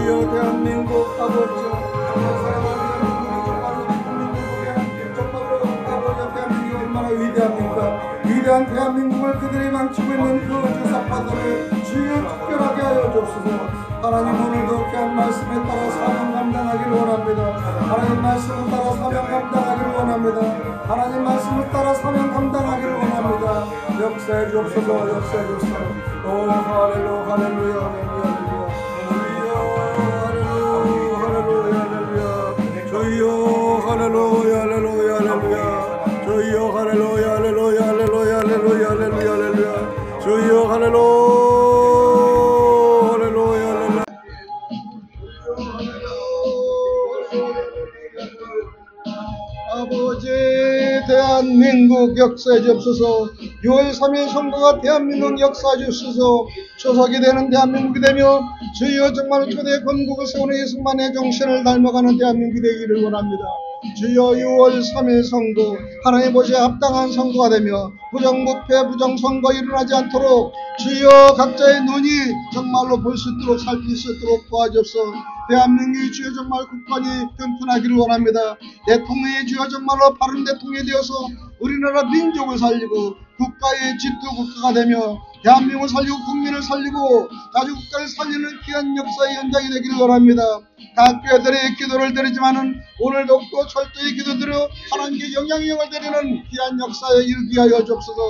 주여 대한민국 아버지여 정말 사랑하는 정말로 아버지여 대한민국이 얼마나 위대합니까? 위대한 대한민국을 그들이 망치고 있는 그 주사파들을 주여 특별하게 하여 주옵소서. 하나님 오늘도 귀한 말씀에 따라 사명 감당하기를 원합니다. 하나님 말씀을 따라 사명 감당하기를 원합니다. 하나님 말씀을 따라 사명 감당하기를 원합니다. 역사해 주옵소서. 역사해 주옵소서. 오 할렐루야 할렐루야 할렐루야 주여 할렐루야 할렐루야 할렐루야 주여 할렐루야 할렐루야 할렐루야 할렐루야 할렐루야 할렐루야 주여 할렐루야 아버지 대한민국 역사해 주옵소서. 6월 3일 선거가 대한민국 역사해 주옵소서. 초석이 되는 대한민국이 되며 주여 정말 초대 건국을 세우는 예수만의 정신을 닮아가는 대한민국이 되기를 원합니다. 주여 6월 3일 선거 하나님 보시에 합당한 선거가 되며 부정부패 부정선거 일어나지 않도록 주여 각자의 눈이 정말로 볼 수 있도록 살필 수 있도록 도와주옵소서. 대한민국이 주여 정말 국권이 튼튼하기를 원합니다. 대통령이 주여 정말로 바른 대통령이 되어서 우리나라 민족을 살리고 국가의 지도 국가가 되며 대한민국을 살리고 국민을 살리고 자주국가를 살리는 귀한 역사의 현장이 되기를 원합니다. 각 교회들의 기도를 드리지만은 오늘도 또 철저히 기도드려 하나님께 영향력을 드리는 귀한 역사에 이르게 하여 주옵소서.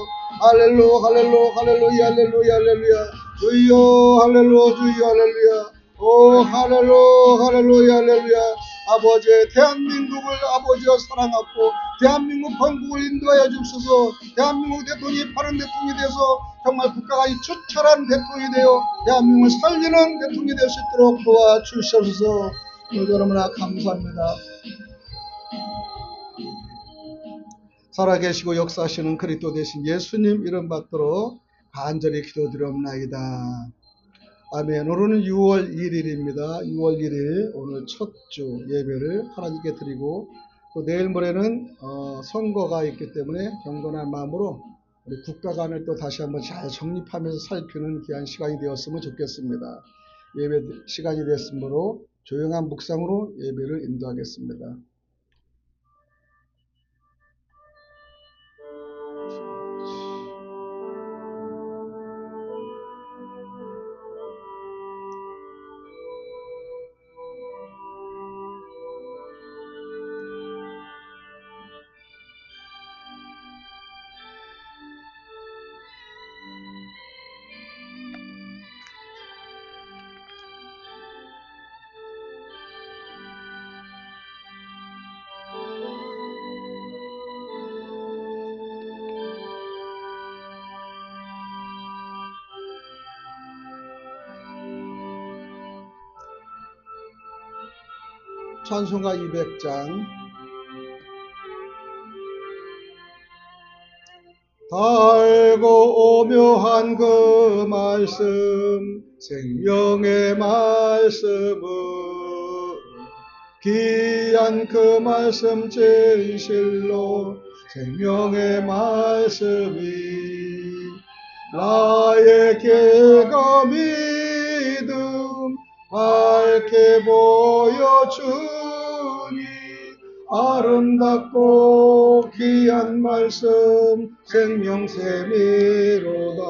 할렐루야 할렐루야 할렐루야 할렐루야 할렐루야 주여 할렐루야 주여 할렐루야 오 할렐루야 할렐루야 할렐루야 아버지 대한민국을 아버지여 사랑하고 대한민국 건국을 인도하여 주옵소서. 대한민국 대통령이 바른 대통령이 되어서 정말 국가가 추철한 대통령이 되어 대한민국을 살리는 대통령이 될 수 있도록 도와주시옵소서. 오늘도 너무나 감사합니다. 살아계시고 역사하시는 그리스도 되신 예수님 이름 받들어 간절히 기도드리옵나이다. 아멘. 오늘은 6월 1일입니다. 6월 1일 오늘 첫 주 예배를 하나님께 드리고 또 내일 모레는 선거가 있기 때문에 경건한 마음으로 우리 국가 간을 또 다시 한번 잘 정립하면서 살피는 귀한 시간이 되었으면 좋겠습니다. 예배 시간이 됐으므로 조용한 묵상으로 예배를 인도하겠습니다. 찬송가 200장 달고 오묘한 그 말씀 생명의 말씀은 귀한 그 말씀 진실로 생명의 말씀이 나의 길과 믿음 밝게 보여주니 아름답고 귀한 말씀 생명샘이로다.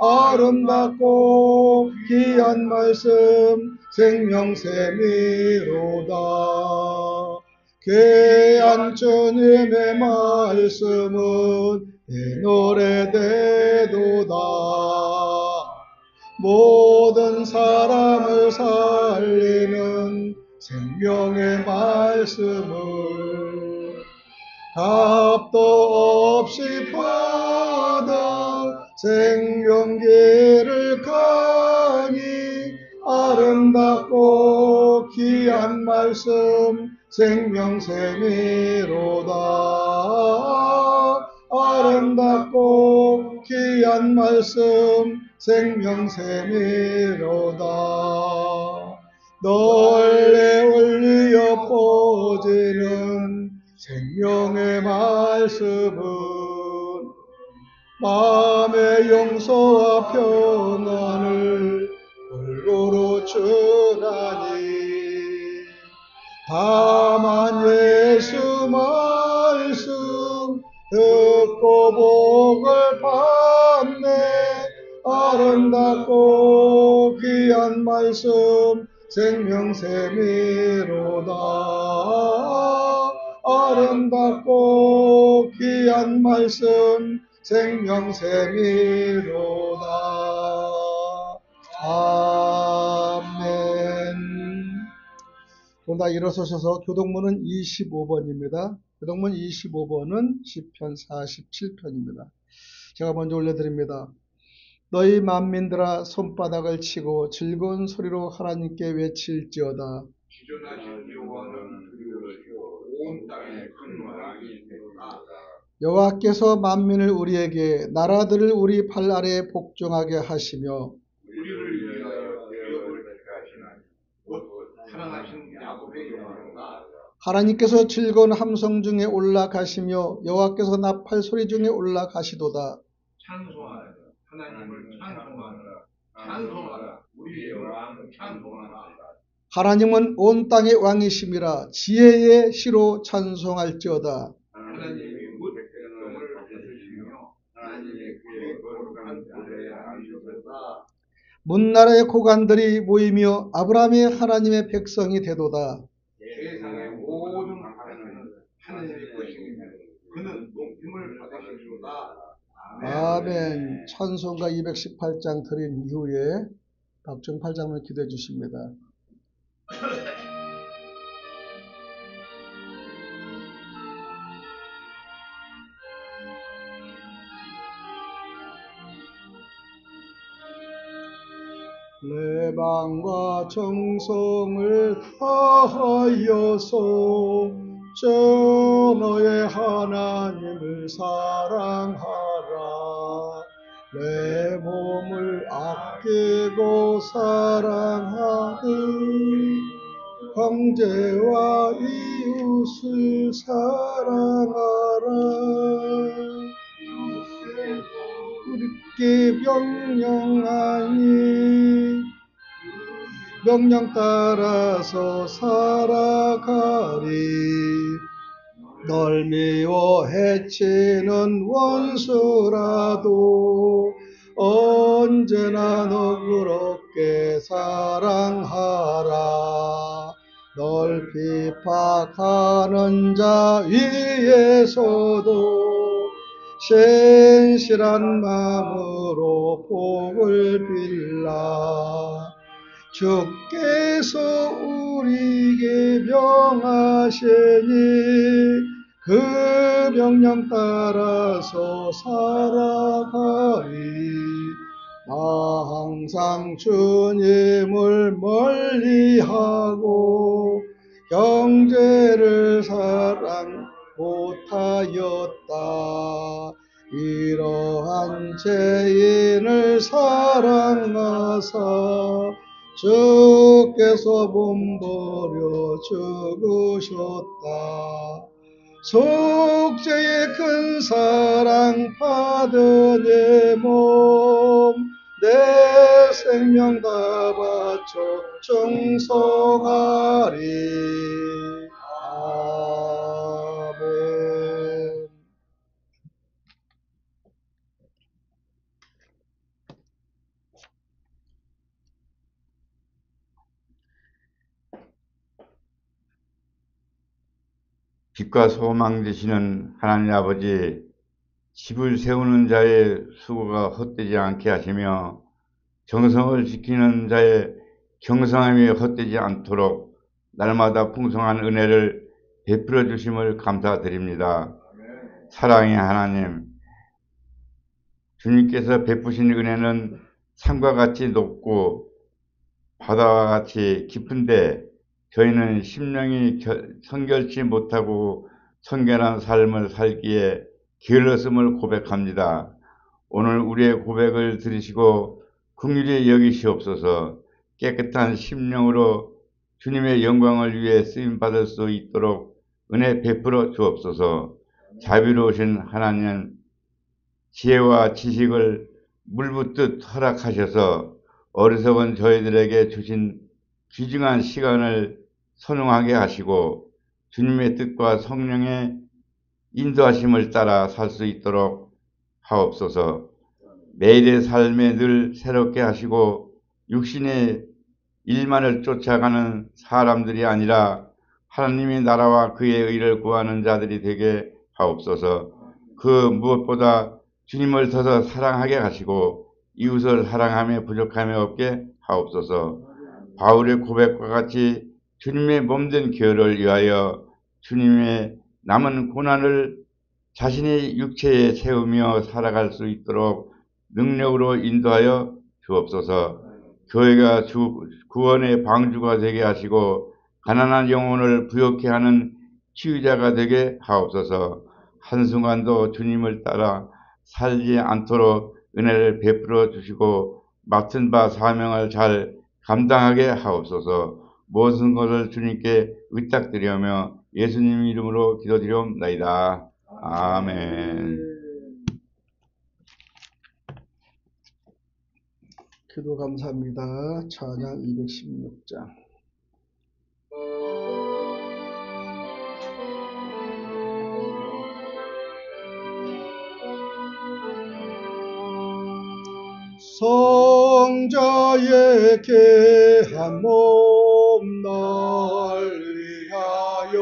아름답고 귀한 말씀 생명샘이로다. 귀한 주님의 말씀은 내 노래되도다. 모든 사람을 살리는 생명의 말씀을 값도 없이 받아 생명기를 가니 아름답고 귀한 말씀 생명샘이로다. 아름답고 귀한 말씀 생명샘이로다. 널리 울리어 퍼지는 생명의 말씀은 마음의 용서와 평안을 골고루 주나니 다만 예수 말씀 듣고 복을 받네 아름답고 귀한 말씀 생명샘이로다 아름답고 귀한 말씀 생명샘이로다 아멘. 그럼 다 일어서셔서 교동문은 25번입니다. 교동문 25번은 시편 47편입니다. 제가 먼저 올려드립니다. 너희 만민들아 손바닥을 치고 즐거운 소리로 하나님께 외칠지어다. 기존하신 여호와는 그리우시오 온 땅에 큰 왕이 되도다. 여호와께서 만민을 우리에게 나라들을 우리 발 아래에 복종하게 하시며 우리를 위하여 기업을 택하시나니 곧 사랑하신 야곱의 영광이다. 하나님께서 즐거운 함성 중에 올라가시며 여호와께서 나팔 소리 중에 올라가시도다. 찬송하라 하나님을 찬송하라 찬송하라 우리의 왕 찬송하라. 하나님은 온 땅의 왕이심이라 지혜의 시로 찬송할지어다. 하나님이 묻 백성을 다스리시며 하나님의 그의 거룩한 자리에 앉으셨다. 문나라의 고관들이 모이며 아브라함의 하나님의 백성이 되도다. 세상의 모든 나라는 하나님의 것이며 그는 높임을 받으시리로다. 아멘. 찬송가 218장 드린 이후에 박정팔 장로 기도해 주십니다. 내방과 정성을 다하여서 저 너의 하나님을 사랑하라. 내 몸을 아끼고 사랑하듯 형제와 이웃을 사랑하라. 그렇게 명령 따라서 살아가리. 널 미워 해치는 원수라도 언제나 너그럽게 사랑하라. 널 비박하는 자 위에서도 신실한 마음으로 복을 빌라. 주께서 우리에게 명하시니 그 명령 따라서 살아가리. 나 항상 주님을 멀리하고 형제를 사랑 못하였다. 이러한 죄인을 사랑하사 주께서 몸버려 죽으셨다. 속죄의 큰 사랑 받은 내 몸 내 생명 다 바쳐 충성하리. 아멘. 빛과 소망 되시는 하나님 아버지, 집을 세우는 자의 수고가 헛되지 않게 하시며 정성을 지키는 자의 경성함이 헛되지 않도록 날마다 풍성한 은혜를 베풀어 주심을 감사드립니다. 사랑의 하나님, 주님께서 베푸신 은혜는 산과 같이 높고 바다와 같이 깊은데 저희는 심령이 성결치 못하고 성결한 삶을 살기에 게을렀음을 고백합니다. 오늘 우리의 고백을 들으시고 긍휼히 여기시옵소서. 깨끗한 심령으로 주님의 영광을 위해 쓰임받을 수 있도록 은혜 베풀어 주옵소서. 자비로우신 하나님, 지혜와 지식을 물붓듯 허락하셔서 어리석은 저희들에게 주신 귀중한 시간을 선용하게 하시고 주님의 뜻과 성령의 인도하심을 따라 살 수 있도록 하옵소서. 매일의 삶에 늘 새롭게 하시고 육신의 일만을 쫓아가는 사람들이 아니라 하나님의 나라와 그의 의를 구하는 자들이 되게 하옵소서. 그 무엇보다 주님을 더더 사랑하게 하시고 이웃을 사랑함에 부족함이 없게 하옵소서. 바울의 고백과 같이 주님의 몸된 교회를 위하여 주님의 남은 고난을 자신의 육체에 채우며 살아갈 수 있도록 능력으로 인도하여 주옵소서. 교회가 구원의 방주가 되게 하시고 가난한 영혼을 부욕케 하는 치유자가 되게 하옵소서. 한순간도 주님을 따라 살지 않도록 은혜를 베풀어 주시고 맡은 바 사명을 잘 감당하게 하옵소서. 모든 것을 주님께 의탁드리며 예수님 이름으로 기도드리옵나이다. 아멘. 기도 감사합니다. 찬양 216장. 성자의 귀한 몸 날 위하여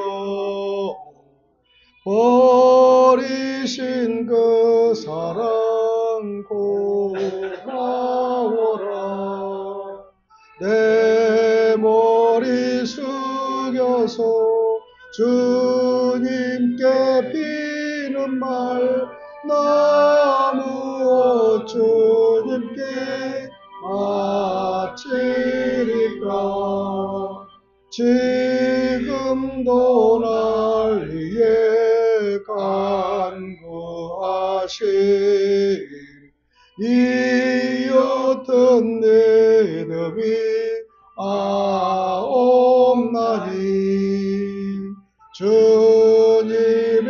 버리신 그 사랑 고마워라. 내 머리 숙여서 주님께 비는 말 나무어 주님께 바치리까. 지금도 날 위해 간구하신 이 옅은 믿음이 없나니. 주님의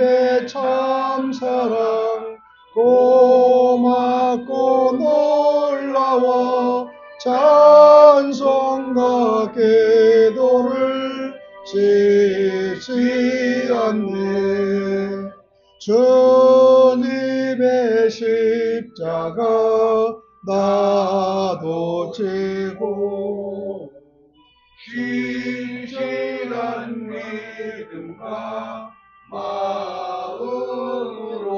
참사랑 고맙고 놀라워 찬송과 기도를 쉬지 않네. 주님의 십자가 나도 지고 신실한 믿음과 마음으로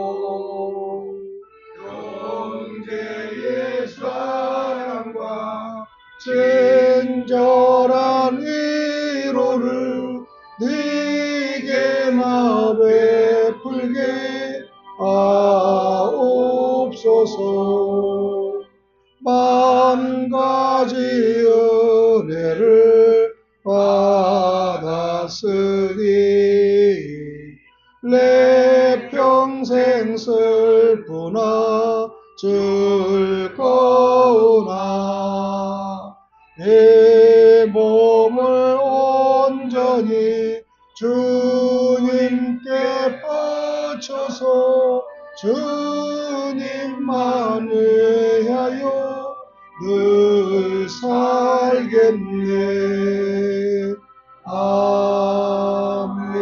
형제의 사랑과 친절한 위로를 네게 나 베풀게 하옵소서. 만 가지 은혜를 받았으니 내 평생 슬프나 즐거우나 내 몸을 온전히 주님께 바쳐서 주님만 위하여 늘 살겠네. 아멘.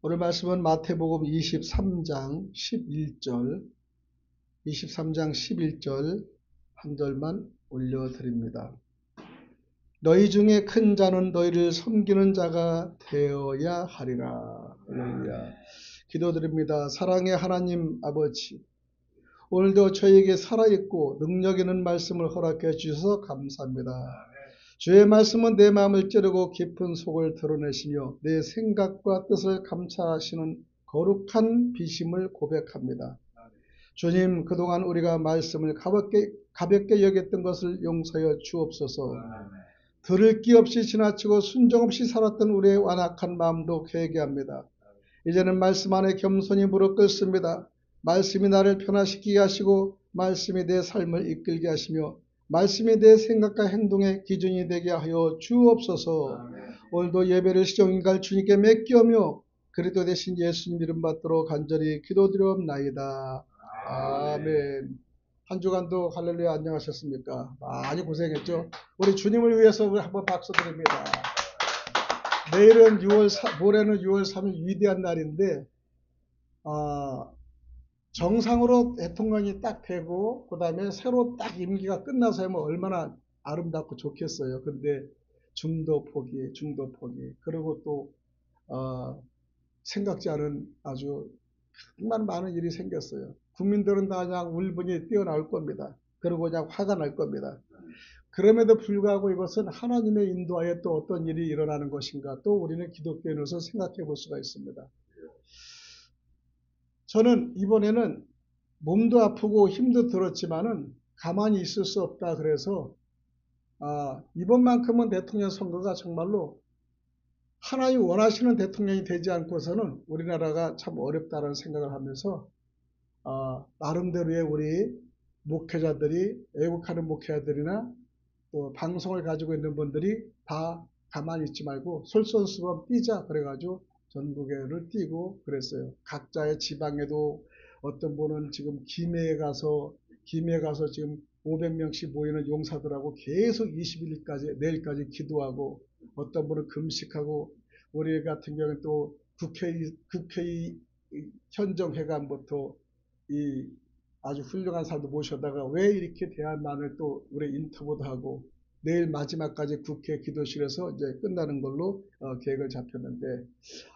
오늘 말씀은 마태복음 23장 11절 한 절만 올려드립니다. 너희 중에 큰 자는 너희를 섬기는 자가 되어야 하리라. 할렐루야. 기도드립니다. 사랑의 하나님 아버지, 오늘도 저에게 살아있고 능력 있는 말씀을 허락해 주셔서 감사합니다. 주의 말씀은 내 마음을 찌르고 깊은 속을 드러내시며 내 생각과 뜻을 감찰하시는 거룩한 비심을 고백합니다. 주님, 그동안 우리가 말씀을 가볍게 여겼던 것을 용서하여 주옵소서. 들을 기 없이 지나치고 순종 없이 살았던 우리의 완악한 마음도 회개합니다. 이제는 말씀 안에 겸손히 무릎 꿇습니다. 말씀이 나를 변화시키게 하시고 말씀이 내 삶을 이끌게 하시며 말씀이 내 생각과 행동의 기준이 되게 하여 주옵소서. 오늘도 예배를 시종인갈 주님께 맡기오며 그리스도 대신 예수님 이름 받도록 간절히 기도드리옵나이다. 아멘. 한 주간도 할렐루야 안녕하셨습니까? 많이 고생했죠? 우리 주님을 위해서 우리 한번 박수 드립니다. 모레는 6월 3일 위대한 날인데, 정상으로 대통령이 딱 되고, 그 다음에 새로 딱 임기가 끝나서 하면 얼마나 아름답고 좋겠어요. 근데 중도 포기, 그리고 또, 생각지 않은 아주 정말 많은 일이 생겼어요. 국민들은 다 그냥 울분이 뛰어나올 겁니다. 그리고 그냥 화가 날 겁니다. 그럼에도 불구하고 이것은 하나님의 인도하에 또 어떤 일이 일어나는 것인가, 또 우리는 기독교인으로서 생각해 볼 수가 있습니다. 저는 이번에는 몸도 아프고 힘도 들었지만은 가만히 있을 수 없다 그래서 이번만큼은 대통령 선거가 정말로 하나님 원하시는 대통령이 되지 않고서는 우리나라가 참 어렵다는 생각을 하면서 나름대로의 우리 목회자들이, 애국하는 목회자들이나 또 방송을 가지고 있는 분들이 다 가만히 있지 말고 솔선수범 뛰자 그래가지고 전국에를 뛰고 그랬어요. 각자의 지방에도 어떤 분은 지금 김해에 가서 지금 500명씩 모이는 용사들하고 계속 21일까지 내일까지 기도하고, 어떤 분은 금식하고, 우리 같은 경우는 또 국회의 현정회관부터 이 아주 훌륭한 사람도 모셔다가 왜 이렇게 대한만을 또 우리 인터뷰도 하고, 내일 마지막까지 국회 기도실에서 이제 끝나는 걸로 계획을 잡혔는데,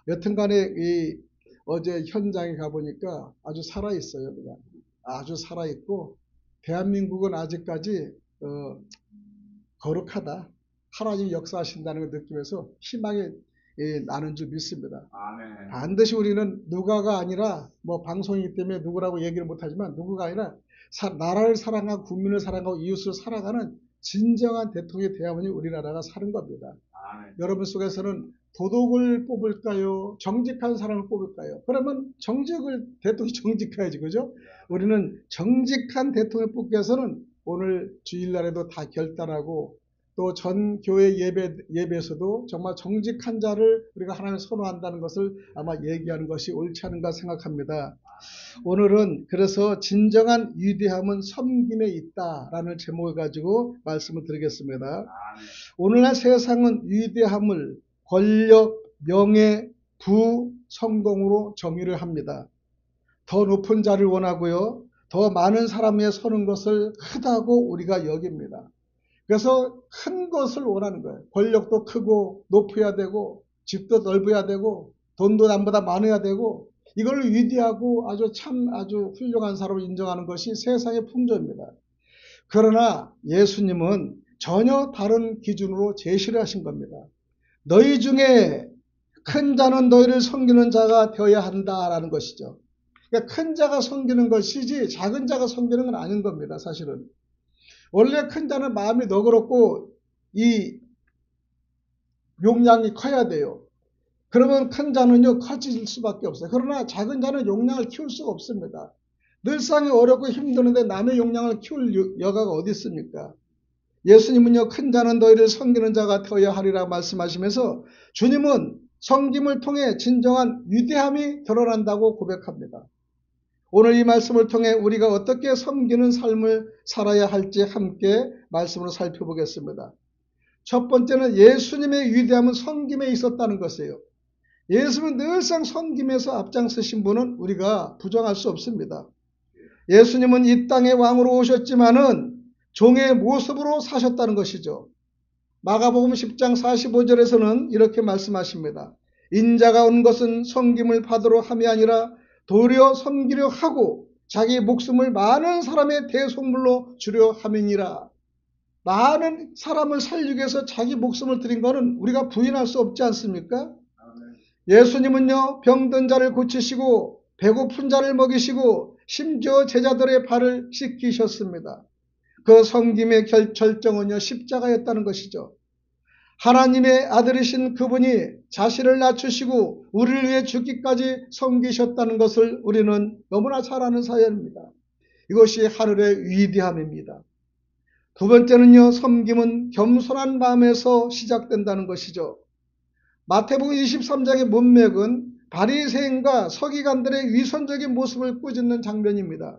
여튼간에 이 어제 현장에 가보니까 아주 살아있어요. 그냥 아주 살아있고, 대한민국은 아직까지 거룩하다, 하나님이 역사하신다는 걸 느끼면서 희망이 나는 줄 믿습니다. 아멘. 반드시 우리는 누가가 아니라, 뭐 방송이기 때문에 누구라고 얘기를 못하지만, 누구가 아니라 나라를 사랑하고 국민을 사랑하고 이웃을 사랑하는 진정한 대통령이 되어야만이 우리나라가 사는 겁니다. 아멘. 여러분 속에서는 도덕을 뽑을까요? 정직한 사람을 뽑을까요? 그러면 대통령이 정직해야지, 그죠? 우리는 정직한 대통령 뽑기 위해서는 오늘 주일날에도 다 결단하고, 또 전 교회 예배에서도 정말 정직한 자를 우리가 하나님 선호한다는 것을 아마 얘기하는 것이 옳지 않은가 생각합니다. 오늘은 그래서 진정한 위대함은 섬김에 있다라는 제목을 가지고 말씀을 드리겠습니다. 오늘날 세상은 위대함을 권력, 명예, 부, 성공으로 정의를 합니다. 더 높은 자를 원하고요, 더 많은 사람 위에 서는 것을 크다고 우리가 여깁니다. 그래서 큰 것을 원하는 거예요. 권력도 크고 높아야 되고, 집도 넓어야 되고, 돈도 남보다 많아야 되고, 이걸 위대하고 아주 훌륭한 사람을 인정하는 것이 세상의 풍조입니다. 그러나 예수님은 전혀 다른 기준으로 제시를 하신 겁니다. 너희 중에 큰 자는 너희를 섬기는 자가 되어야 한다라는 것이죠. 그러니까 큰 자가 섬기는 것이지 작은 자가 섬기는 건 아닌 겁니다. 사실은 원래 큰 자는 마음이 너그럽고 이 용량이 커야 돼요. 그러면 큰 자는요 커질 수밖에 없어요. 그러나 작은 자는 용량을 키울 수가 없습니다. 늘상이 어렵고 힘드는데 남의 용량을 키울 여가가 어디 있습니까? 예수님은요, 큰 자는 너희를 섬기는 자가 되어야 하리라 말씀하시면서 주님은 섬김을 통해 진정한 위대함이 드러난다고 고백합니다. 오늘 이 말씀을 통해 우리가 어떻게 섬기는 삶을 살아야 할지 함께 말씀으로 살펴보겠습니다. 첫 번째는 예수님의 위대함은 섬김에 있었다는 것이에요. 예수님은 늘상 섬김에서 앞장서신 분은 우리가 부정할 수 없습니다. 예수님은 이 땅에 왕으로 오셨지만은 종의 모습으로 사셨다는 것이죠. 마가복음 10장 45절에서는 이렇게 말씀하십니다. 인자가 온 것은 섬김을 받으러 함이 아니라 도리어 섬기려 하고 자기 목숨을 많은 사람의 대속물로 주려 함이니라. 많은 사람을 살리기 위해서 자기 목숨을 드린 것은 우리가 부인할 수 없지 않습니까? 예수님은요, 병든 자를 고치시고 배고픈 자를 먹이시고 심지어 제자들의 발을 씻기셨습니다. 그 섬김의 결정은요, 십자가였다는 것이죠. 하나님의 아들이신 그분이 자신을 낮추시고 우리를 위해 죽기까지 섬기셨다는 것을 우리는 너무나 잘 아는 사연입니다. 이것이 하늘의 위대함입니다. 두 번째는요, 섬김은 겸손한 마음에서 시작된다는 것이죠. 마태복음 23장의 문맥은 바리새인과 서기관들의 위선적인 모습을 꾸짖는 장면입니다.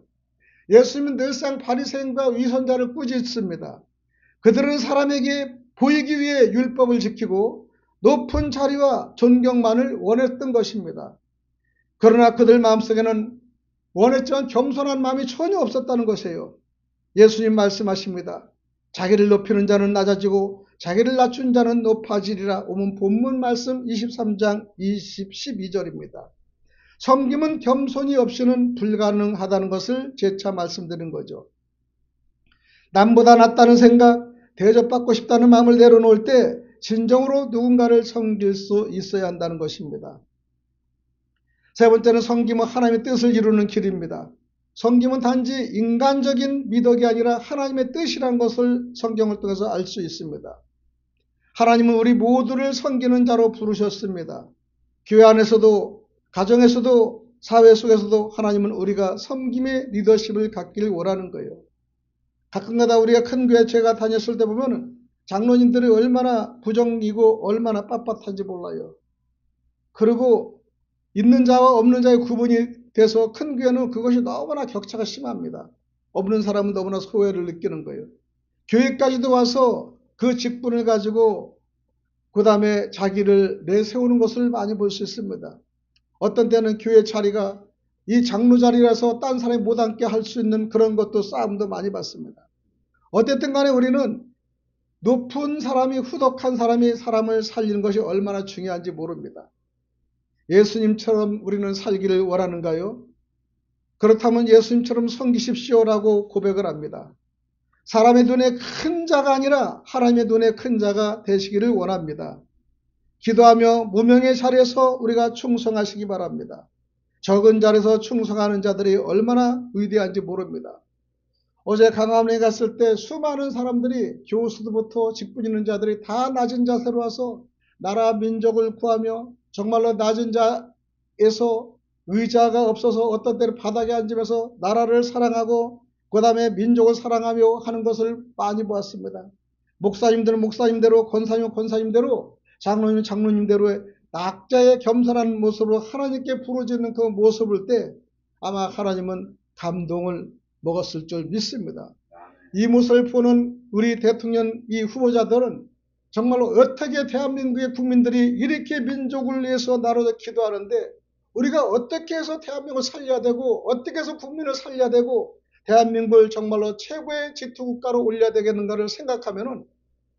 예수님은 늘상 바리새인과 위선자를 꾸짖습니다. 그들은 사람에게 보이기 위해 율법을 지키고 높은 자리와 존경만을 원했던 것입니다. 그러나 그들 마음속에는 원했지만 겸손한 마음이 전혀 없었다는 것이에요. 예수님 말씀하십니다. 자기를 높이는 자는 낮아지고 자기를 낮춘 자는 높아지리라. 오늘 본문 말씀 23장 12절입니다. 섬김은 겸손이 없이는 불가능하다는 것을 재차 말씀드린 거죠. 남보다 낫다는 생각, 대접받고 싶다는 마음을 내려놓을 때 진정으로 누군가를 섬길 수 있어야 한다는 것입니다. 세 번째는 섬김은 하나님의 뜻을 이루는 길입니다. 섬김은 단지 인간적인 미덕이 아니라 하나님의 뜻이라는 것을 성경을 통해서 알 수 있습니다. 하나님은 우리 모두를 섬기는 자로 부르셨습니다. 교회 안에서도 가정에서도 사회 속에서도 하나님은 우리가 섬김의 리더십을 갖기를 원하는 거예요. 가끔가다 우리가 큰 교회 제가 다녔을 때 보면 장로님들이 얼마나 부정이고 얼마나 빳빳한지 몰라요. 그리고 있는 자와 없는 자의 구분이 돼서 큰 교회는 그것이 너무나 격차가 심합니다. 없는 사람은 너무나 소외를 느끼는 거예요. 교회까지도 와서 그 직분을 가지고 그 다음에 자기를 내세우는 것을 많이 볼 수 있습니다. 어떤 때는 교회 자리가 이 장로 자리라서 딴 사람이 못 앉게 할 수 있는 그런 것도 싸움도 많이 받습니다. 어쨌든 간에 우리는 높은 사람이 후덕한 사람이 사람을 살리는 것이 얼마나 중요한지 모릅니다. 예수님처럼 우리는 살기를 원하는가요? 그렇다면 예수님처럼 섬기십시오라고 고백을 합니다. 사람의 눈에 큰 자가 아니라 하나님의 눈에 큰 자가 되시기를 원합니다. 기도하며 무명의 자리에서 우리가 충성하시기 바랍니다. 적은 자리에서 충성하는 자들이 얼마나 위대한지 모릅니다. 어제 강화문에 갔을 때 수많은 사람들이 교수들부터 직분 있는 자들이 다 낮은 자세로 와서 나라 민족을 구하며 정말로 낮은 자에서 의자가 없어서 어떤 때는 바닥에 앉으면서 나라를 사랑하고 그 다음에 민족을 사랑하며 하는 것을 많이 보았습니다. 목사님들은 목사님대로, 권사님은 권사님대로, 장로님은 장로님대로의 낙자의 겸손한 모습으로 하나님께 부르짖는 그 모습을 때 아마 하나님은 감동을 먹었을 줄 믿습니다. 이 모습을 보는 우리 대통령 이 후보자들은 정말로 어떻게 대한민국의 국민들이 이렇게 민족을 위해서 나라를 기도하는데 우리가 어떻게 해서 대한민국을 살려야 되고 어떻게 해서 국민을 살려야 되고 대한민국을 정말로 최고의 지도국가로 올려야 되겠는가를 생각하면은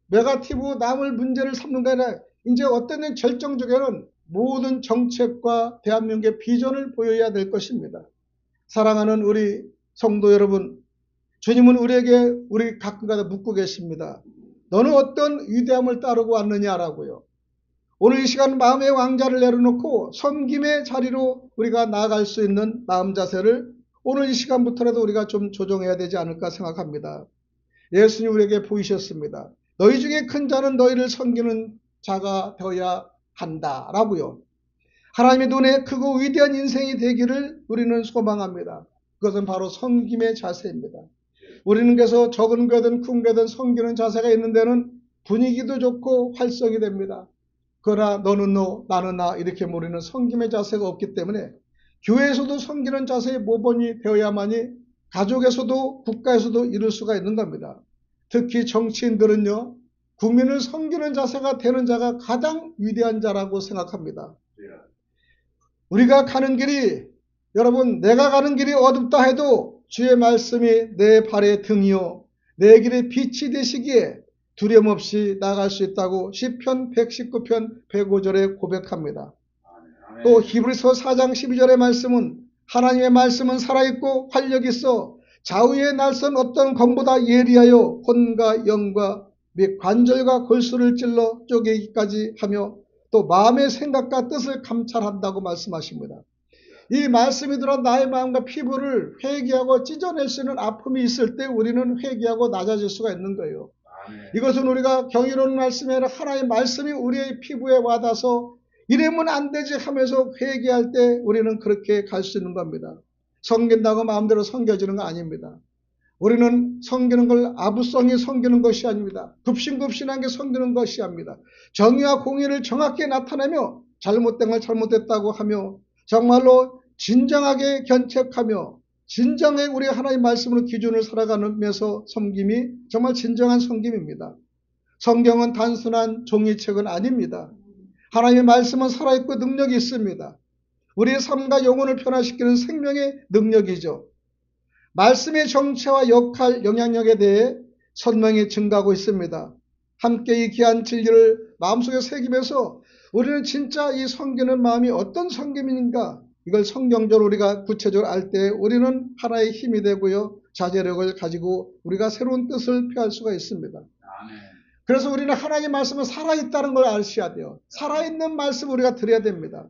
네거티브 남을 문제를 삼는 게 아니라 이제 어떤 결정적에는 모든 정책과 대한민국의 비전을 보여야 될 것입니다. 사랑하는 우리 성도 여러분, 주님은 우리에게 우리 가끔가다 묻고 계십니다. 너는 어떤 위대함을 따르고 왔느냐라고요. 오늘 이 시간 마음의 왕자를 내려놓고 섬김의 자리로 우리가 나아갈 수 있는 마음 자세를 오늘 이 시간부터라도 우리가 좀 조정해야 되지 않을까 생각합니다. 예수님 우리에게 보이셨습니다. 너희 중에 큰 자는 너희를 섬기는 자가 되어야 한다라고요. 하나님의 눈에 크고 위대한 인생이 되기를 우리는 소망합니다. 그것은 바로 섬김의 자세입니다. 우리는 그래서 적은 교든 큰 교든 섬기는 자세가 있는 데는 분위기도 좋고 활성이 됩니다. 그러나 너는 너, 나는 나 이렇게 우리는 섬김의 자세가 없기 때문에 교회에서도 섬기는 자세의 모범이 되어야만이 가족에서도 국가에서도 이룰 수가 있는 겁니다. 특히 정치인들은요. 국민을 섬기는 자세가 되는 자가 가장 위대한 자라고 생각합니다. 우리가 가는 길이 여러분 내가 가는 길이 어둡다 해도 주의 말씀이 내 발의 등이요 내 길의 빛이 되시기에 두려움 없이 나갈 수 있다고 시편 119편 105절에 고백합니다. 또 히브리서 4장 12절의 말씀은 하나님의 말씀은 살아있고 활력이 있어 좌우의 날선 어떤 검보다 예리하여 혼과 영과 및 관절과 골수를 찔러 쪼개기까지 하며 또 마음의 생각과 뜻을 감찰한다고 말씀하십니다. 이 말씀이 들어 나의 마음과 피부를 회개하고 찢어낼 수 있는 아픔이 있을 때 우리는 회개하고 낮아질 수가 있는 거예요. 이것은 우리가 경이로운 말씀이 아니라 하나님의 말씀이 우리의 피부에 와닿아서 이러면 안 되지 하면서 회개할 때 우리는 그렇게 갈 수 있는 겁니다. 섬긴다고 마음대로 섬겨지는 거 아닙니다. 우리는 섬기는 걸 아부성이 섬기는 것이 아닙니다. 급신급신한 게 섬기는 것이 아닙니다. 정의와 공의를 정확히 나타내며 잘못된 걸 잘못됐다고 하며 정말로 진정하게 견책하며 진정의 우리 하나님 말씀으로 기준을 살아가면서 섬김이 정말 진정한 섬김입니다. 성경은 단순한 종이책은 아닙니다. 하나님의 말씀은 살아있고 능력이 있습니다. 우리의 삶과 영혼을 변화시키는 생명의 능력이죠. 말씀의 정체와 역할, 영향력에 대해 설명이 증가하고 있습니다. 함께 이 귀한 진리를 마음속에 새기면서 우리는 진짜 이 섬기는 마음이 어떤 섬김인가, 이걸 성경적으로 우리가 구체적으로 알 때 우리는 하나의 힘이 되고요, 자제력을 가지고 우리가 새로운 뜻을 표할 수가 있습니다. 그래서 우리는 하나님 말씀은 살아있다는 걸 아셔야 돼요. 살아있는 말씀 우리가 드려야 됩니다.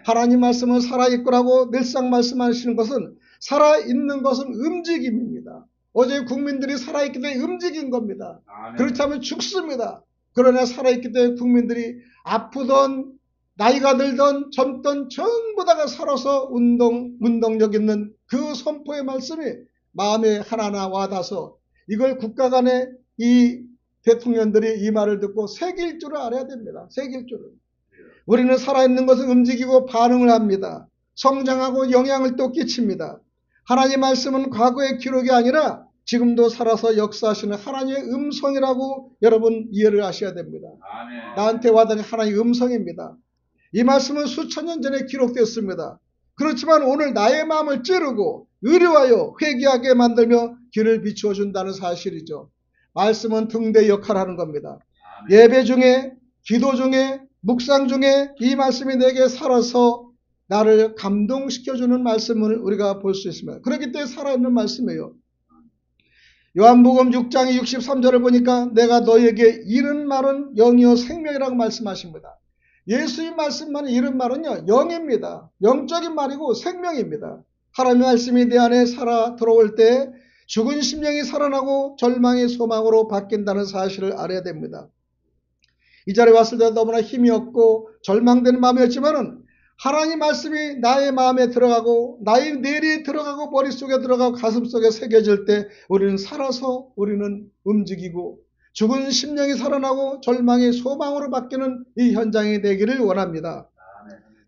하나님 말씀은 살아있고라고 늘상 말씀하시는 것은, 살아있는 것은 움직임입니다. 어제 국민들이 살아있기 때문에 움직인 겁니다. 그렇다면 죽습니다. 그러나 살아있기 때문에 국민들이 아프던 나이가 들던 젊던 전부 다가 살아서 운동력 있는 그 선포의 말씀이 마음에 하나하나 와닿아서 이걸 국가 간에 이 대통령들이 이 말을 듣고 새길 줄을 알아야 됩니다. 새길 줄을. 우리는 살아있는 것을 움직이고 반응을 합니다. 성장하고 영향을 또 끼칩니다. 하나님의 말씀은 과거의 기록이 아니라 지금도 살아서 역사하시는 하나님의 음성이라고 여러분 이해를 하셔야 됩니다. 나한테 와닿는 하나님의 음성입니다. 이 말씀은 수천 년 전에 기록되었습니다. 그렇지만 오늘 나의 마음을 찌르고 의뢰하여 회개하게 만들며 길을 비추어 준다는 사실이죠. 말씀은 등대 역할을 하는 겁니다. 예배 중에, 기도 중에, 묵상 중에 이 말씀이 내게 살아서 나를 감동시켜주는 말씀을 우리가 볼 수 있습니다. 그렇기 때문에 살아있는 말씀이에요. 요한복음 6장 63절을 보니까 내가 너에게 이른 말은 영이요 생명이라고 말씀하십니다. 예수의 말씀만 이른 말은요, 영입니다. 영적인 말이고 생명입니다. 하나님의 말씀이 내 안에 살아 들어올 때 죽은 심령이 살아나고 절망의 소망으로 바뀐다는 사실을 알아야 됩니다. 이 자리에 왔을 때 너무나 힘이 없고 절망되는 마음이었지만은 하나님 말씀이 나의 마음에 들어가고 나의 뇌리에 들어가고 머릿속에 들어가고 가슴속에 새겨질 때 우리는 살아서 우리는 움직이고 죽은 심령이 살아나고 절망의 소망으로 바뀌는 이 현장이 되기를 원합니다.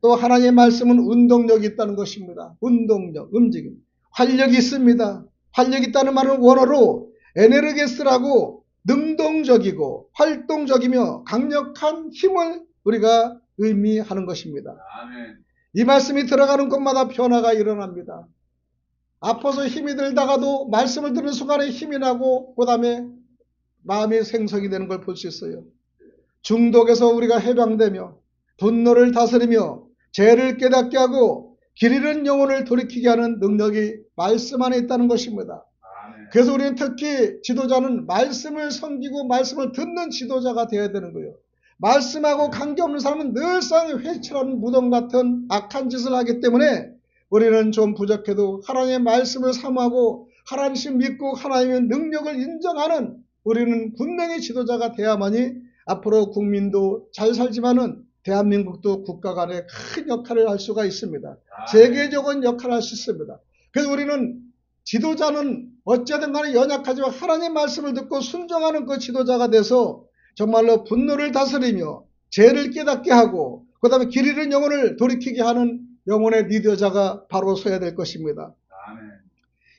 또 하나님의 말씀은 운동력이 있다는 것입니다. 운동력, 움직임. 활력이 있습니다. 활력이 있다는 말은 원어로 에네르게스라고 능동적이고 활동적이며 강력한 힘을 우리가 의미하는 것입니다. 이 말씀이 들어가는 곳마다 변화가 일어납니다. 아파서 힘이 들다가도 말씀을 듣는 순간에 힘이 나고 그 다음에 마음이 생성이 되는 걸 볼 수 있어요. 중독에서 우리가 해방되며 분노를 다스리며 죄를 깨닫게 하고 길 잃은 영혼을 돌이키게 하는 능력이 말씀 안에 있다는 것입니다. 그래서 우리는 특히 지도자는 말씀을 섬기고 말씀을 듣는 지도자가 되어야 되는 거예요. 말씀하고 관계없는 사람은 늘상 회칠하는 무덤 같은 악한 짓을 하기 때문에 우리는 좀 부족해도 하나님의 말씀을 사모하고 하나님 믿고 하나님의 능력을 인정하는 우리는 분명히 지도자가 돼야만이 앞으로 국민도 잘 살지만은 대한민국도 국가 간에 큰 역할을 할 수가 있습니다. 세계적인 역할을 할 수 있습니다. 그래서 우리는 지도자는 어찌든 간에 연약하지만 하나님 말씀을 듣고 순종하는 그 지도자가 돼서 정말로 분노를 다스리며 죄를 깨닫게 하고 그 다음에 길 잃은 영혼을 돌이키게 하는 영혼의 리더자가 바로 서야 될 것입니다.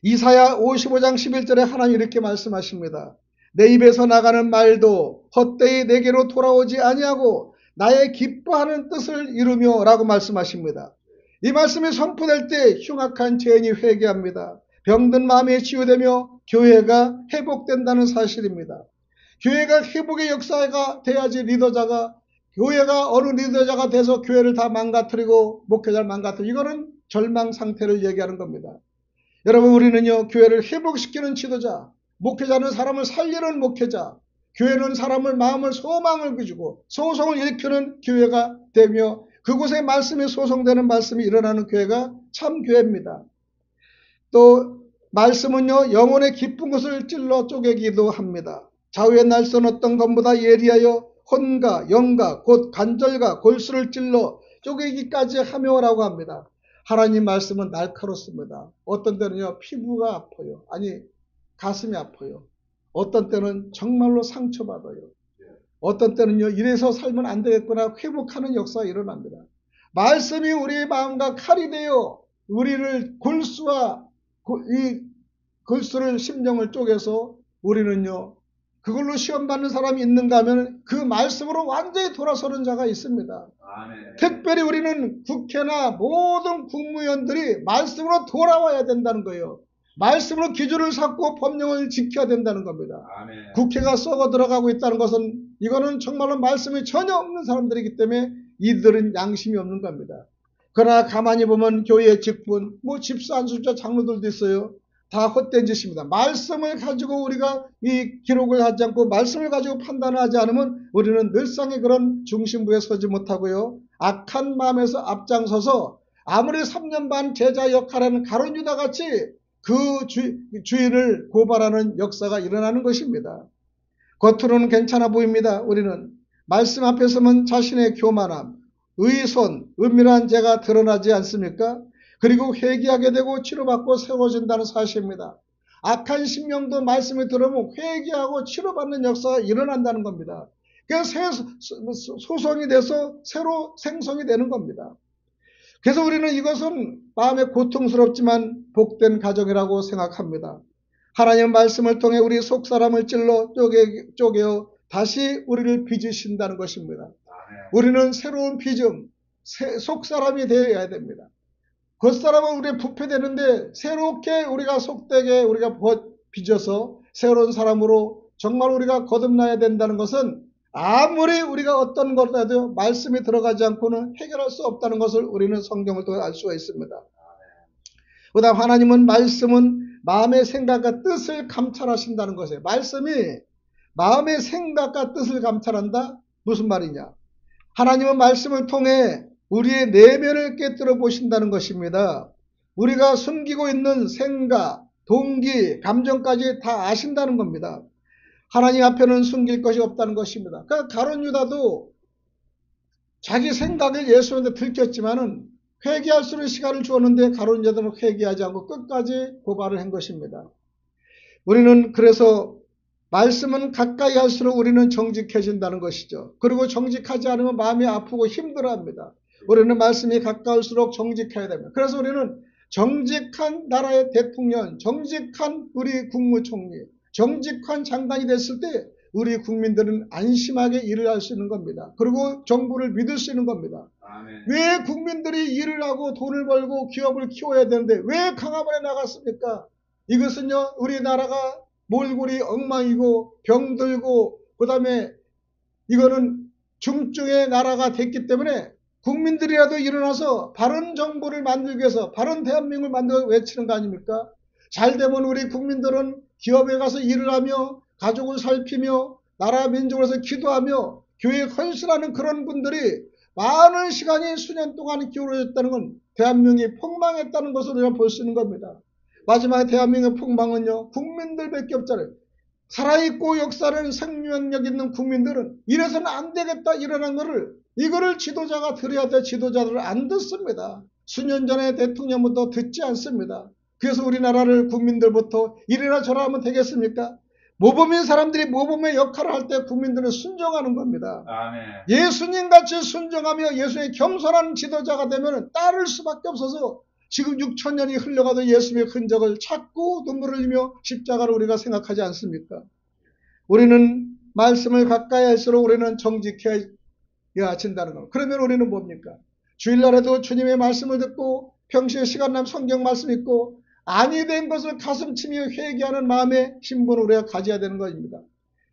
이사야 55장 11절에 하나님 이렇게 말씀하십니다. 내 입에서 나가는 말도 헛되이 내게로 돌아오지 아니하고 나의 기뻐하는 뜻을 이루며 라고 말씀하십니다. 이 말씀이 선포될 때 흉악한 죄인이 회개합니다. 병든 마음이 치유되며 교회가 회복된다는 사실입니다. 교회가 회복의 역사가 돼야지 리더자가, 교회가 어느 리더자가 돼서 교회를 다 망가뜨리고 목회자를 망가뜨리고 이거는 절망 상태를 얘기하는 겁니다. 여러분, 우리는요, 교회를 회복시키는 지도자, 목회자는 사람을 살리는 목회자, 교회는 사람을 마음을 소망을 주고 소송을 일으키는 교회가 되며 그곳에 말씀이 소송되는 말씀이 일어나는 교회가 참 교회입니다. 또 말씀은요, 영혼의 깊은 것을 찔러 쪼개기도 합니다. 좌우의 날선 어떤 것보다 예리하여 혼과 영과 곧 관절과 골수를 찔러 쪼개기까지 하며라고 합니다. 하나님 말씀은 날카롭습니다. 어떤 때는요, 피부가 아파요. 아니, 가슴이 아파요. 어떤 때는 정말로 상처받아요. 어떤 때는요, 이래서 살면 안 되겠구나 회복하는 역사가 일어납니다. 말씀이 우리의 마음과 칼이 되어 우리를 골수와 이 글수를 심령을 쪼개서 우리는요 그걸로 시험 받는 사람이 있는가 하면 그 말씀으로 완전히 돌아서는 자가 있습니다. 아멘. 특별히 우리는 국회나 모든 국무위원들이 말씀으로 돌아와야 된다는 거예요. 말씀으로 기준을 삼고 법령을 지켜야 된다는 겁니다. 아멘. 국회가 썩어 들어가고 있다는 것은 이거는 정말로 말씀이 전혀 없는 사람들이기 때문에 이들은 양심이 없는 겁니다. 그러나 가만히 보면 교회의 직분, 집사, 안수자, 장로들도 있어요. 다 헛된 짓입니다. 말씀을 가지고 우리가 이 기록을 하지 않고 말씀을 가지고 판단을 하지 않으면 우리는 늘상의 그런 중심부에 서지 못하고요. 악한 마음에서 앞장서서 아무리 3년 반 제자 역할하는 가룟 유다 같이 그 주인을 고발하는 역사가 일어나는 것입니다. 겉으로는 괜찮아 보입니다. 우리는 말씀 앞에 서면 자신의 교만함, 의손, 은밀한 죄가 드러나지 않습니까? 그리고 회개하게 되고 치료받고 세워진다는 사실입니다. 악한 심령도 말씀에 들으면 회개하고 치료받는 역사가 일어난다는 겁니다. 그래서 소송이 돼서 새로 생성이 되는 겁니다. 그래서 우리는 이것은 마음에 고통스럽지만 복된 가정이라고 생각합니다. 하나님의 말씀을 통해 우리 속사람을 찔러 쪼개어 다시 우리를 빚으신다는 것입니다. 우리는 새로운 빚음, 속사람이 되어야 됩니다. 겉사람은 우리의 부패되는데 새롭게 우리가 속되게 우리가 빚어서 새로운 사람으로 정말 우리가 거듭나야 된다는 것은 아무리 우리가 어떤 것이라도 말씀이 들어가지 않고는 해결할 수 없다는 것을 우리는 성경을 통해 알 수가 있습니다. 그 다음 하나님은 말씀은 마음의 생각과 뜻을 감찰하신다는 것이에요. 말씀이 마음의 생각과 뜻을 감찰한다? 무슨 말이냐? 하나님은 말씀을 통해 우리의 내면을 깨뜨려 보신다는 것입니다. 우리가 숨기고 있는 생각, 동기, 감정까지 다 아신다는 겁니다. 하나님 앞에는 숨길 것이 없다는 것입니다. 그러니까 가룟 유다도 자기 생각을 예수님한테 들켰지만은 회개할 수 있는 시간을 주었는데 가룟 유다는 회개하지 않고 끝까지 고발을 한 것입니다. 우리는 그래서 말씀은 가까이 할수록 우리는 정직해진다는 것이죠. 그리고 정직하지 않으면 마음이 아프고 힘들어합니다. 우리는 말씀이 가까울수록 정직해야 됩니다. 그래서 우리는 정직한 나라의 대통령, 정직한 우리 국무총리, 정직한 장관이 됐을 때 우리 국민들은 안심하게 일을 할 수 있는 겁니다. 그리고 정부를 믿을 수 있는 겁니다. 아멘. 왜 국민들이 일을 하고 돈을 벌고 기업을 키워야 되는데 왜 강화문에 나갔습니까? 이것은요 우리나라가 몰골이 엉망이고 병들고 그 다음에 이거는 중증의 나라가 됐기 때문에 국민들이라도 일어나서 바른 정부를 만들기 위해서 바른 대한민국을 만들어 외치는 거 아닙니까? 잘 되면 우리 국민들은 기업에 가서 일을 하며 가족을 살피며 나라 민족을 위해서 기도하며 교회에 헌신하는 그런 분들이 많은 시간이 수년 동안 기울어졌다는 건 대한민국이 폭망했다는 것을 우리가 볼 수 있는 겁니다. 마지막에 대한민국의 폭망은요 국민들밖에 없잖아요. 살아있고 역사를 생명력 있는 국민들은 이래서는 안 되겠다 일어난 거를 이거를 지도자가 들어야 돼. 지도자들을 안 듣습니다. 수년 전에 대통령부터 듣지 않습니다. 그래서 우리나라를 국민들부터 이래라 저라 하면 되겠습니까? 모범인 사람들이 모범의 역할을 할 때 국민들은 순종하는 겁니다. 아멘. 예수님같이 순종하며 예수의 겸손한 지도자가 되면 따를 수밖에 없어서 지금 6,000년이 흘러가도 예수님의 흔적을 찾고 눈물을 흘리며 십자가를 우리가 생각하지 않습니까? 우리는 말씀을 가까이 할수록 우리는 정직해야 진다는 겁니다. 그러면 우리는 뭡니까? 주일날에도 주님의 말씀을 듣고 평소에 시간 나면 성경 말씀 읽고 아니 된 것을 가슴치며 회개하는 마음의 신분을 우리가 가져야 되는 것입니다.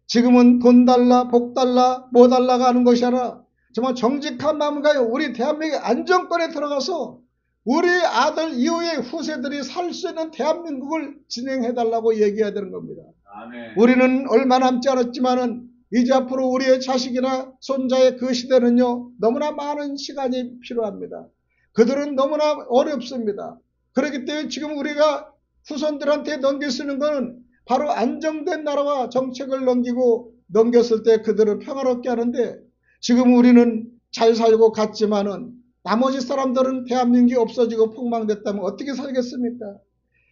지금은 돈 달라 복 달라 뭐 달라가 하는 것이 아니라 정말 정직한 마음과 우리 대한민국의 안정권에 들어가서 우리 아들 이후의 후세들이 살 수 있는 대한민국을 진행해달라고 얘기해야 되는 겁니다. 아멘. 우리는 얼마 남지 않았지만은 이제 앞으로 우리의 자식이나 손자의 그 시대는요 너무나 많은 시간이 필요합니다. 그들은 너무나 어렵습니다. 그렇기 때문에 지금 우리가 후손들한테 넘길 수 있는 것은 바로 안정된 나라와 정책을 넘겼을 때 그들은 평화롭게 하는데 지금 우리는 잘 살고 갔지만은 나머지 사람들은 대한민국이 없어지고 폭망됐다면 어떻게 살겠습니까?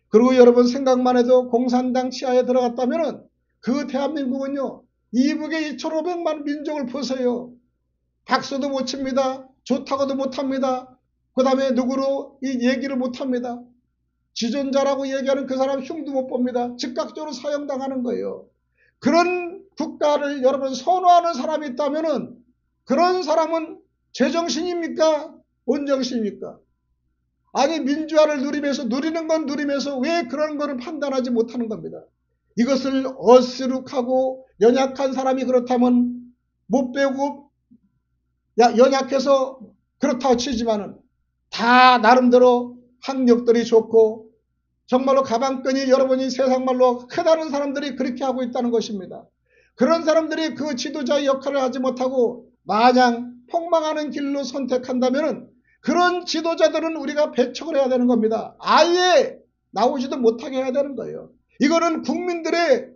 그리고 여러분 생각만 해도 공산당 치하에 들어갔다면은 그 대한민국은요 이북의 2,500만 민족을 보세요. 박수도 못 칩니다. 좋다고도 못합니다. 그 다음에 누구로 이 얘기를 못합니다. 지존자라고 얘기하는 그 사람 흉도 못 봅니다. 즉각적으로 사형당하는 거예요. 그런 국가를 여러분 선호하는 사람이 있다면은 그런 사람은 제정신입니까? 온정신입니까? 아니 민주화를 누리면서 누리는 건 누리면서 왜 그런 거를 판단하지 못하는 겁니다. 이것을 어스룩하고 연약한 사람이 그렇다면 못 배우고 연약해서 그렇다고 치지만은 다 나름대로 학력들이 좋고 정말로 가방끈이 여러분이 세상말로 크다는 사람들이 그렇게 하고 있다는 것입니다. 그런 사람들이 그 지도자의 역할을 하지 못하고 마냥 폭망하는 길로 선택한다면 그런 지도자들은 우리가 배척을 해야 되는 겁니다. 아예 나오지도 못하게 해야 되는 거예요. 이거는 국민들의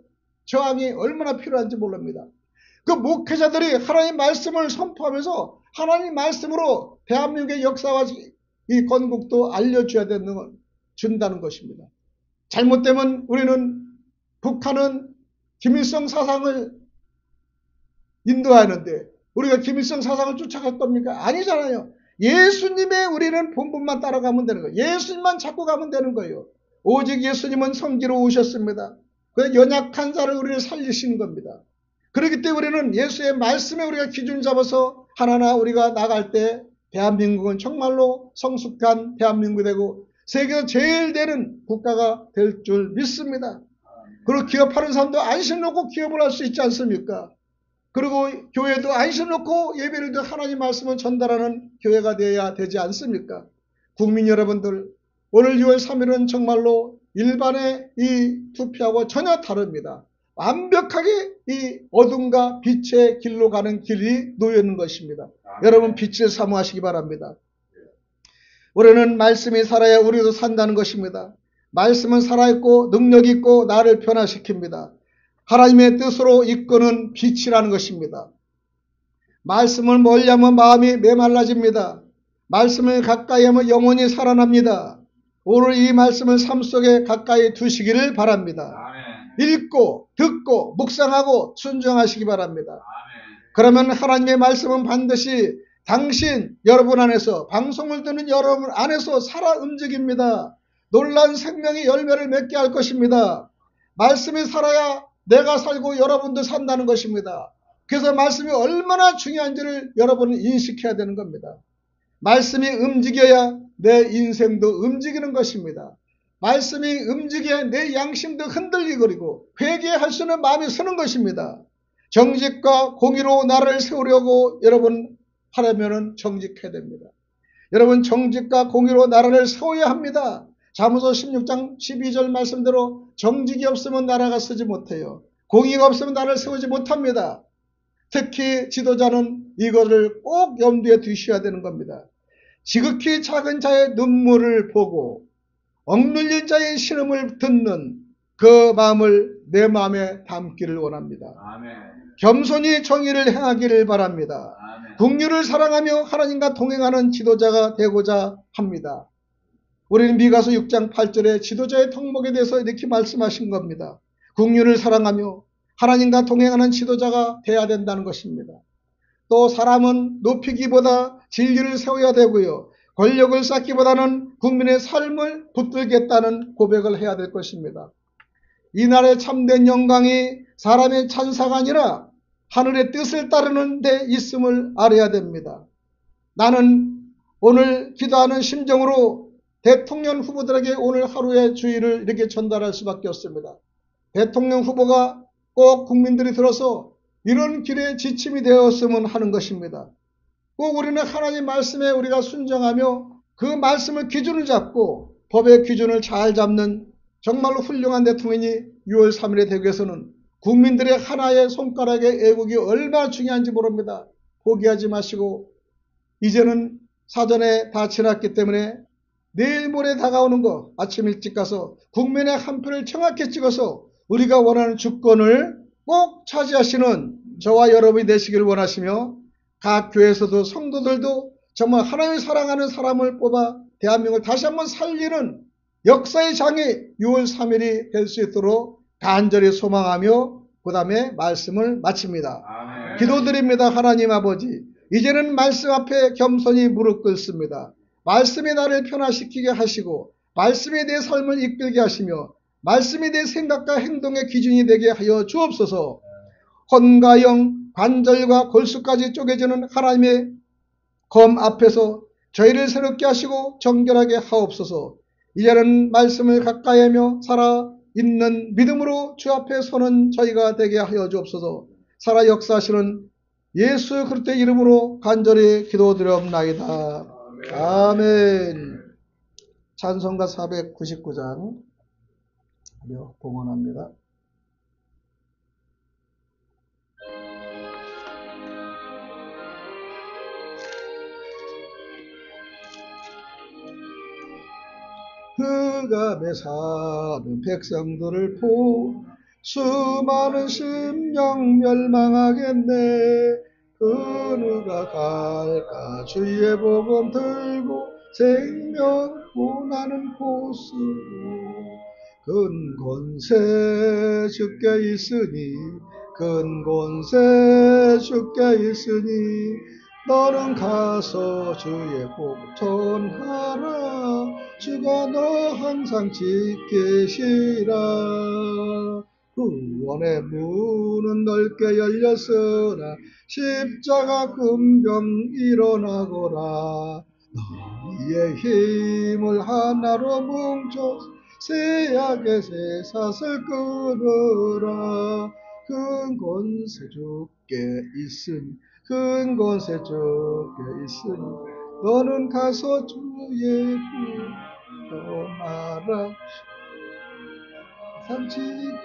저항이 얼마나 필요한지 모릅니다. 그 목회자들이 하나님 말씀을 선포하면서 하나님 말씀으로 대한민국의 역사와 이 건국도 알려줘야 준다는 것입니다. 잘못되면 우리는 북한은 김일성 사상을 인도하는데 우리가 김일성 사상을 쫓아갈 겁니까? 아니잖아요. 예수님의 우리는 본분만 따라가면 되는 거예요. 예수님만 찾고 가면 되는 거예요. 오직 예수님은 성기로 오셨습니다. 그 연약한 자를 우리를 살리시는 겁니다. 그렇기 때문에 우리는 예수의 말씀에 우리가 기준을 잡아서 하나하나 우리가 나갈 때 대한민국은 정말로 성숙한 대한민국이 되고 세계에서 제일 되는 국가가 될 줄 믿습니다. 그리고 기업하는 사람도 안심 놓고 기업을 할 수 있지 않습니까? 그리고 교회도 안심 놓고 예배를 드려 하나님 말씀을 전달하는 교회가 되어야 되지 않습니까? 국민 여러분들, 오늘 6월 3일은 정말로 일반의 이 투표하고 전혀 다릅니다. 완벽하게 이 어둠과 빛의 길로 가는 길이 놓여 있는 것입니다. 여러분 빛을 사모하시기 바랍니다. 우리는 말씀이 살아야 우리도 산다는 것입니다. 말씀은 살아있고 능력있고 나를 변화시킵니다. 하나님의 뜻으로 이끄는 빛이라는 것입니다. 말씀을 멀리하면 마음이 메말라집니다. 말씀을 가까이 하면 영혼이 살아납니다. 오늘 이 말씀을 삶 속에 가까이 두시기를 바랍니다. 읽고 듣고 묵상하고 순종하시기 바랍니다. 그러면 하나님의 말씀은 반드시 당신 여러분 안에서 방송을 듣는 여러분 안에서 살아 움직입니다. 놀라운 생명의 열매를 맺게 할 것입니다. 말씀이 살아야 내가 살고 여러분도 산다는 것입니다. 그래서 말씀이 얼마나 중요한지를 여러분은 인식해야 되는 겁니다. 말씀이 움직여야 내 인생도 움직이는 것입니다. 말씀이 움직여야 내 양심도 흔들리고 회개할 수 있는 마음이 서는 것입니다. 정직과 공의로 나라를 세우려고 여러분 하려면 정직해야 됩니다. 여러분 정직과 공의로 나라를 세워야 합니다. 잠언서 16장 12절 말씀대로 정직이 없으면 나라가 서지 못해요. 공의가 없으면 나라를 세우지 못합니다. 특히 지도자는 이거를 꼭 염두에 두셔야 되는 겁니다. 지극히 작은 자의 눈물을 보고 억눌린 자의 신음을 듣는 그 마음을 내 마음에 담기를 원합니다. 아멘. 겸손히 정의를 행하기를 바랍니다. 아멘. 긍휼을 사랑하며 하나님과 동행하는 지도자가 되고자 합니다. 우리는 미가서 6장 8절에 지도자의 덕목에 대해서 이렇게 말씀하신 겁니다. 긍휼을 사랑하며 하나님과 동행하는 지도자가 돼야 된다는 것입니다. 또 사람은 높이기보다 진리를 세워야 되고요. 권력을 쌓기보다는 국민의 삶을 붙들겠다는 고백을 해야 될 것입니다. 이날의 참된 영광이 사람의 찬사가 아니라 하늘의 뜻을 따르는 데 있음을 알아야 됩니다. 나는 오늘 기도하는 심정으로 대통령 후보들에게 오늘 하루의 주의를 이렇게 전달할 수밖에 없습니다. 대통령 후보가 꼭 국민들이 들어서 이런 길에 지침이 되었으면 하는 것입니다. 꼭 우리는 하나님 말씀에 우리가 순종하며 그 말씀을 기준을 잡고 법의 기준을 잘 잡는 정말로 훌륭한 대통령이 6월 3일에 되기 위해서는 국민들의 하나의 손가락의 애국이 얼마나 중요한지 모릅니다. 포기하지 마시고 이제는 사전에 다 지났기 때문에 내일 모레 다가오는 거 아침 일찍 가서 국민의 한 표를 정확히 찍어서 우리가 원하는 주권을 꼭 차지하시는 저와 여러분이 되시길 원하시며 각 교회에서도 성도들도 정말 하나님을 사랑하는 사람을 뽑아 대한민국을 다시 한번 살리는 역사의 장이 6월 3일이 될 수 있도록 간절히 소망하며 그 다음에 말씀을 마칩니다. 아멘. 기도드립니다. 하나님 아버지, 이제는 말씀 앞에 겸손히 무릎 꿇습니다. 말씀이 나를 변화시키게 하시고 말씀에 대해 삶을 이끌게 하시며 말씀에 대해 생각과 행동의 기준이 되게 하여 주옵소서. 혼과 영, 관절과 골수까지 쪼개지는 하나님의 검 앞에서 저희를 새롭게 하시고 정결하게 하옵소서. 이제는 말씀을 가까이 하며 살아있는 믿음으로 주 앞에 서는 저희가 되게 하여 주옵소서. 살아 역사하시는 예수 그리스도의 이름으로 간절히 기도드리옵나이다. 아멘. 찬송가 499장 봉헌합니다. 흑암에 사는 백성들을 수많은 심령 멸망하겠네. 그 누가 갈까 주의 복음 들고 생명 원하는 곳으로. 근권세 주께 있으니 근권세 주께 있으니 너는 가서 주의 복음 전하라. 주가 너 항상 지키시라. 구원의 문은 넓게 열렸으나 십자가 금병 일어나거라. 너희의 힘을 하나로 뭉쳐 세약의 쇠사슬 끊으라. 근권세 주께 있으니 근권세 주께 있으니 너는 가서 주의 전하라. 참 지키리라.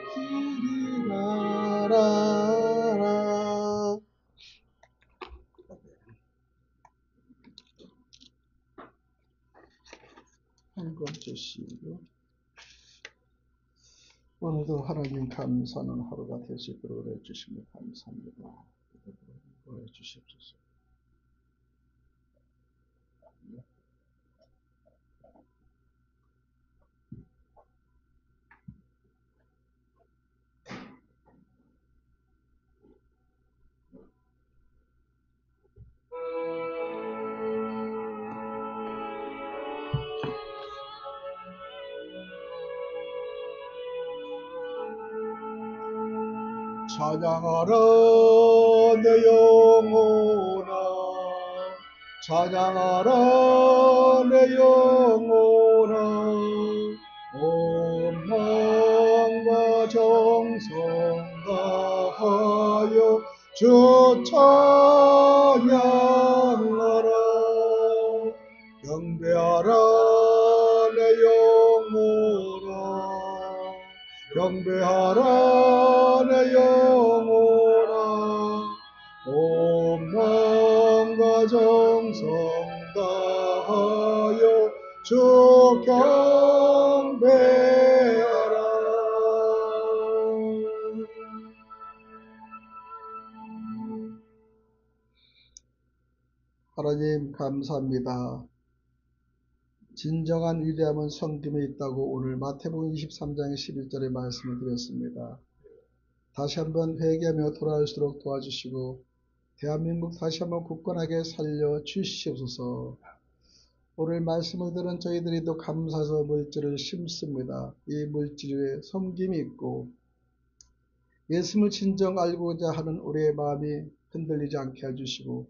한권 주시고 오늘도 하나님 감사하는 하루가 될 수 있도록 해주시며 감사합니다. 해주시옵소서. 찬양하라 내 영혼아 찬양하라 내 영혼아 온 마음과 정성 다하여 주 찬양하라. 경배하라 내 영혼아 경배하라 내 영혼아 온 마음과 정성 다하여 주 경배하라. 하나님 감사합니다. 진정한 위대함은 섬김에 있다고 오늘 마태복음 23장 11절의 말씀을 드렸습니다. 다시 한번 회개하며 돌아올수록 도와주시고 대한민국 다시 한번 굳건하게 살려 주시옵소서. 오늘 말씀을 들은 저희들이 또 감사서 물질을 심습니다. 이 물질 위에 섬김이 있고 예수님을 진정 알고자 하는 우리의 마음이 흔들리지 않게 해주시고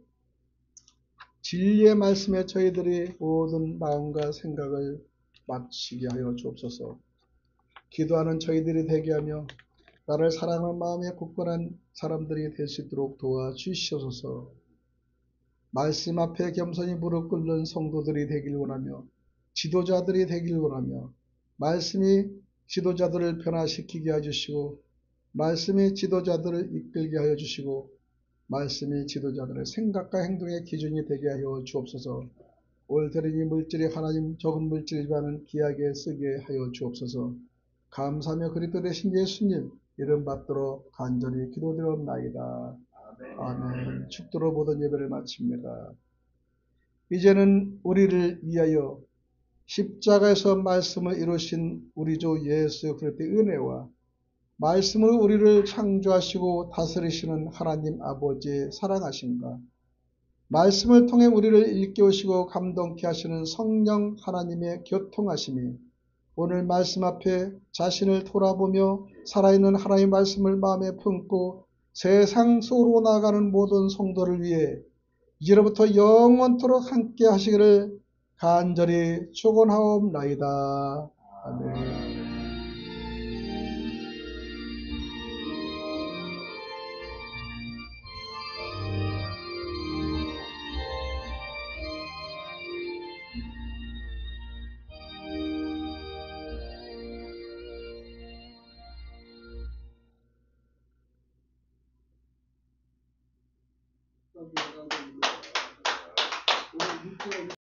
진리의 말씀에 저희들이 모든 마음과 생각을 맞추게 하여 주옵소서. 기도하는 저희들이 되게 하며 나를 사랑하는 마음에 굳건한 사람들이 될 수 있도록 도와주시옵소서. 말씀 앞에 겸손히 무릎 꿇는 성도들이 되길 원하며 지도자들이 되길 원하며 말씀이 지도자들을 변화시키게 해주시고 말씀이 지도자들을 이끌게 하여 주시고 말씀이 지도자들의 생각과 행동의 기준이 되게 하여 주옵소서. 올 들은 이 물질이 하나님 적은 물질이지만 귀하게 쓰게 하여 주옵소서. 감사하며 그리스도 되신 예수님 이름 받들어 간절히 기도드렸나이다. 아멘. 축도로 모든 예배를 마칩니다. 이제는 우리를 위하여 십자가에서 말씀을 이루신 우리 주 예수 그리스도의 은혜와 말씀으로 우리를 창조하시고 다스리시는 하나님 아버지의 사랑하심과 말씀을 통해 우리를 일깨우시고 감동케 하시는 성령 하나님의 교통하심이 오늘 말씀 앞에 자신을 돌아보며 살아있는 하나님의 말씀을 마음에 품고 세상 속으로 나아가는 모든 성도를 위해 이제로부터 영원토록 함께 하시기를 간절히 축원하옵나이다. 아멘.